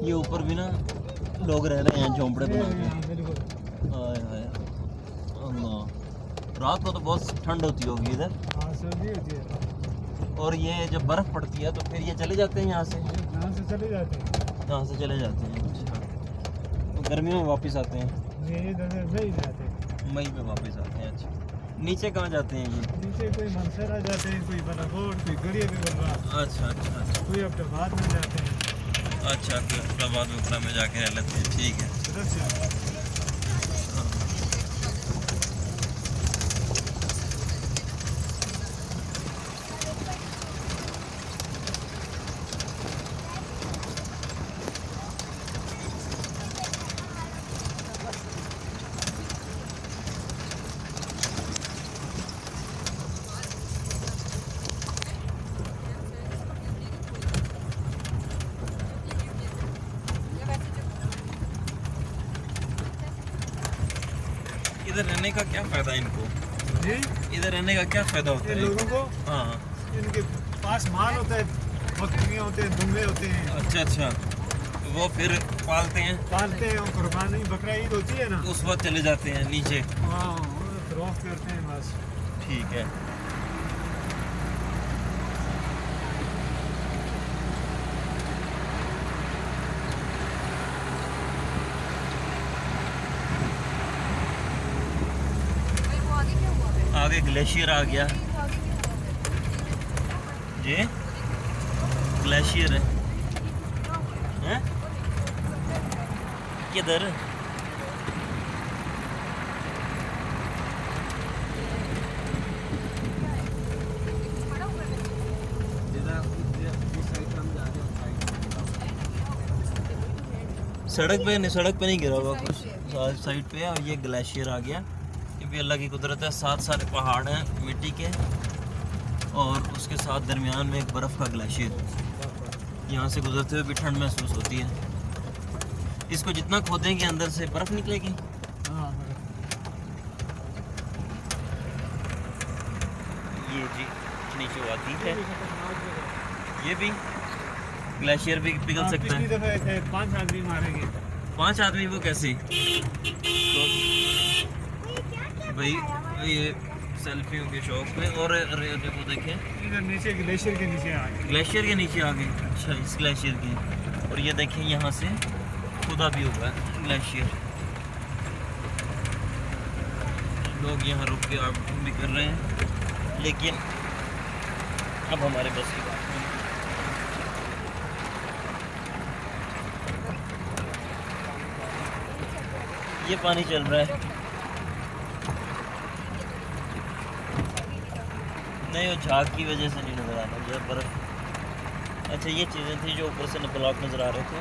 ये ऊपर भी ना लोग रह रहे हैं झोंपड़े बना के। बिल्कुल। हाय हाय अल्लाह। रात को तो बहुत ठंड होती होगी इधर। हाँ सर्दी होती है। और ये जब बर्फ़ पड़ती है तो फिर ये चले जाते हैं यहाँ से? यहाँ से चले जाते हैं। यहाँ से चले जाते हैं। अच्छा, तो गर्मियों में वापस आते हैं? ये इधर मई जाते हैं। मई में वापस आते हैं। अच्छा, नीचे कहाँ जाते हैं ये? नीचे कोई मनसरा जाते हैं, कोई बनाकोट, कोई गड़िया भी बन रहा। अच्छा अच्छा अच्छा कोई अपने बाद में जाते हैं। अच्छा, फिर इस्लामाबाद वगैरह में जाके रह लेते हैं। ठीक है। उधर से इधर रहने का क्या फ़ायदा इनको? जी इधर रहने का क्या फ़ायदा होता ये है लोगों को हाँ। इनके पास माल होता है, बकरियाँ होते हैं, दुम्बे होते हैं, अच्छा अच्छा, तो वो फिर पालते हैं, पालते हैं और कुर्बानी बकरा ईद होती है ना, उस वक्त चले जाते हैं नीचे। हाँ फरोख्त करते हैं बस। ठीक है। आगे ग्लेशियर आ गया जी। ग्लेशियर है हैं? किधर? सड़क पे नहीं, सड़क पे नहीं गिरा हुआ कुछ, साइड पे है। और ये ग्लेशियर आ गया। ये भी अल्लाह की कुदरत है। साथ साथ पहाड़ हैं मिट्टी के और उसके साथ दरमियान में एक बर्फ़ का ग्लेशियर। यहाँ से गुजरते हुए भी ठंड महसूस होती है। इसको जितना खोदेंगे अंदर से बर्फ़ निकलेगी। हाँ ये जी नीचे आती है। ये भी ग्लेशियर भी पिघल सकता पिछली है। दफा ऐसे 5 आदमी मारे गए। 5 आदमी? वो कैसे? तो भाई ये सेल्फियों के शौक में। और अरे अरे वो देखें, इधर नीचे ग्लेशियर के नीचे आ गए। ग्लेशियर के नीचे आ गए। अच्छा, इस ग्लेशियर के। और ये देखें यहाँ से खुदा भी हुआ है ग्लेशियर। लोग यहाँ रुक के आउट भी कर रहे हैं, लेकिन अब हमारे बस की बात नहीं। ये पानी चल रहा है। नहीं, वो झाग की वजह से नहीं नज़र आ रहा, ये बर्फ़। अच्छा, ये चीज़ें थी जो ऊपर से ब्लॉक नज़र आ रहे थे।